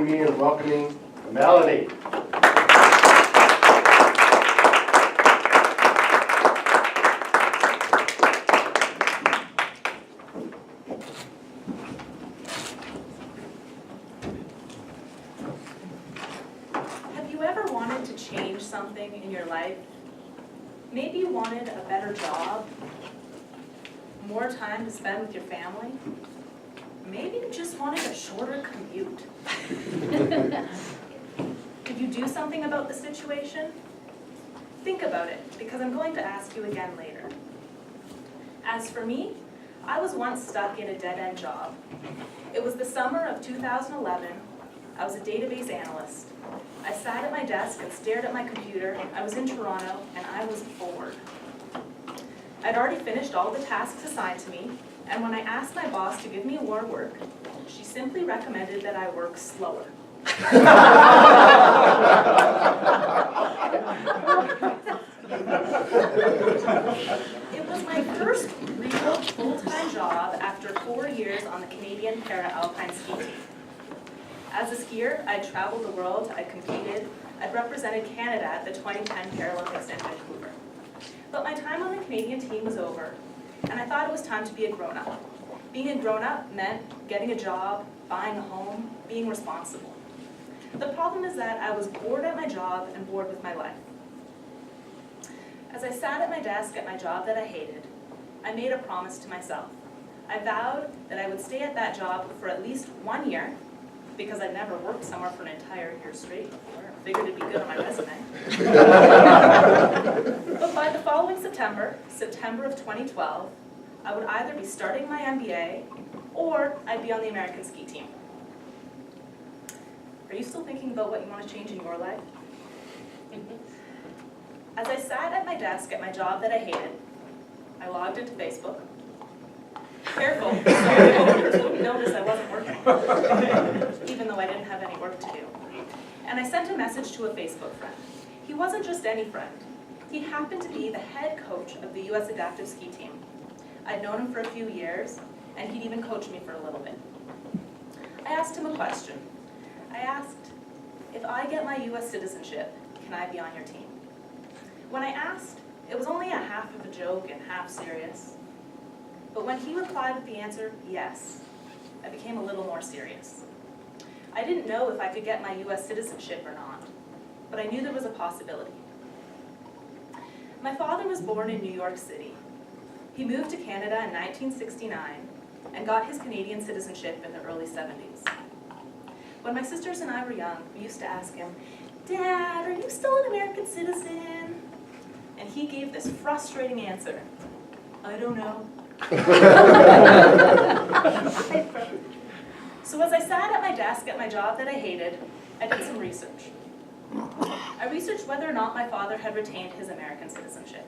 join me in welcoming Melanie. Have you ever wanted to change something in your life? Maybe you wanted a better job, more time to spend with your family. Maybe you just wanted a shorter commute. Did you do something about the situation? Think about it, because I'm going to ask you again later. As for me, I was once stuck in a dead-end job. It was the summer of 2011. I was a database analyst. I sat at my desk and stared at my computer. I was in Toronto, and I was bored. I'd already finished all the tasks assigned to me, and when I asked my boss to give me more work, she simply recommended that I work slower. It was my first real full-time job after 4 years on the Canadian para-alpine ski team. As a skier, I'd traveled the world, I'd competed, I'd represented Canada at the 2010 Paralympics in Vancouver. But my time on the Canadian team was over, and I thought it was time to be a grown-up. Being a grown-up meant getting a job, buying a home, being responsible. The problem is that I was bored at my job and bored with my life. As I sat at my desk at my job that I hated, I made a promise to myself. I vowed that I would stay at that job for at least 1 year, because I'd never worked somewhere for an entire year straight before. I figured it'd be good on my resume. But by the following September of 2012, I would either be starting my MBA or I'd be on the American ski team. Are you still thinking about what you want to change in your life? As I sat at my desk at my job that I hated, I logged into Facebook. Careful, notice I wasn't working, even though I didn't have any work to do. And I sent a message to a Facebook friend. He wasn't just any friend. He happened to be the head coach of the US Adaptive Ski Team. I'd known him for a few years, and he'd even coached me for a little bit. I asked him a question. I asked, if I get my US citizenship, can I be on your team? When I asked, it was only a half of a joke and half serious. But when he replied with the answer, yes, I became a little more serious. I didn't know if I could get my US citizenship or not, but I knew there was a possibility. My father was born in New York City. He moved to Canada in 1969 and got his Canadian citizenship in the early 70s. When my sisters and I were young, we used to ask him, "Dad, are you still an American citizen?" And he gave this frustrating answer, "I don't know." So as I sat at my desk at my job that I hated, I did some research. I researched whether or not my father had retained his American citizenship.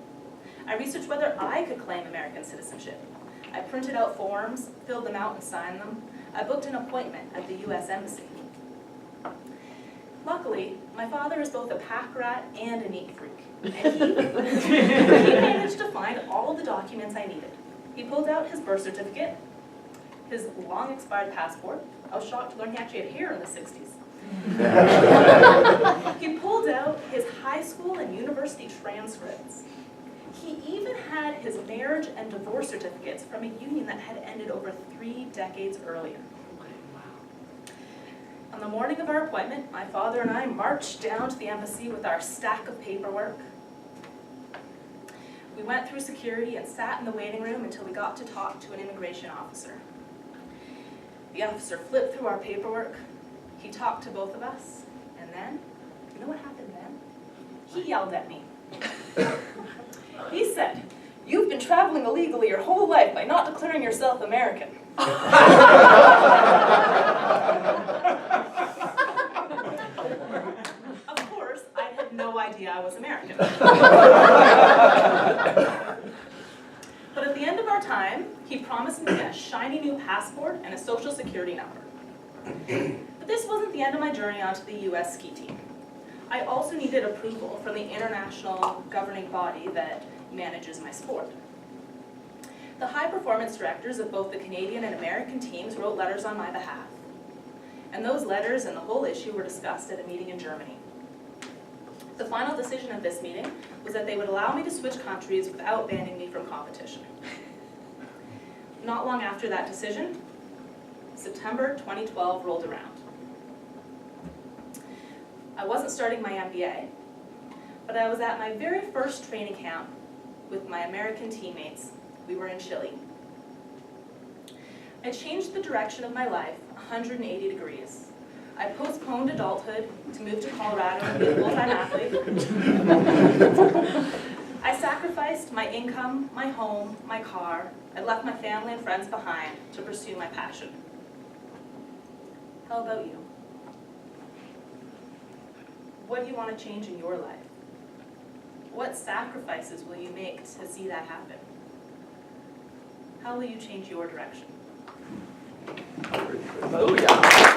I researched whether I could claim American citizenship. I printed out forms, filled them out and signed them. I booked an appointment at the US Embassy. Luckily, my father is both a pack rat and a neat freak. And he managed to find all the documents I needed. He pulled out his birth certificate, his long-expired passport. I was shocked to learn he actually had hair in the 60s. He pulled out his high school and university transcripts. He even had his marriage and divorce certificates from a union that had ended over 3 decades earlier. On the morning of our appointment, my father and I marched down to the embassy with our stack of paperwork. We went through security and sat in the waiting room until we got to talk to an immigration officer. The officer flipped through our paperwork. He talked to both of us, and then, you know what happened then? He yelled at me. He said, "You've been traveling illegally your whole life by not declaring yourself American." Of course, I had no idea I was American. But at the end of our time, he promised me a shiny new passport and a social security number. But this wasn't the end of my journey onto the US ski team. I also needed approval from the international governing body that manages my sport. The high performance directors of both the Canadian and American teams wrote letters on my behalf. And those letters and the whole issue were discussed at a meeting in Germany. The final decision of this meeting was that they would allow me to switch countries without banning me from competition. Not long after that decision, September 2012 rolled around. I wasn't starting my MBA, but I was at my very first training camp with my American teammates. We were in Chile. I changed the direction of my life 180 degrees. I postponed adulthood to move to Colorado and be a full-time athlete. I sacrificed my income, my home, my car. I left my family and friends behind to pursue my passion. How about you? What do you want to change in your life? What sacrifices will you make to see that happen? How will you change your direction? Oh, yeah.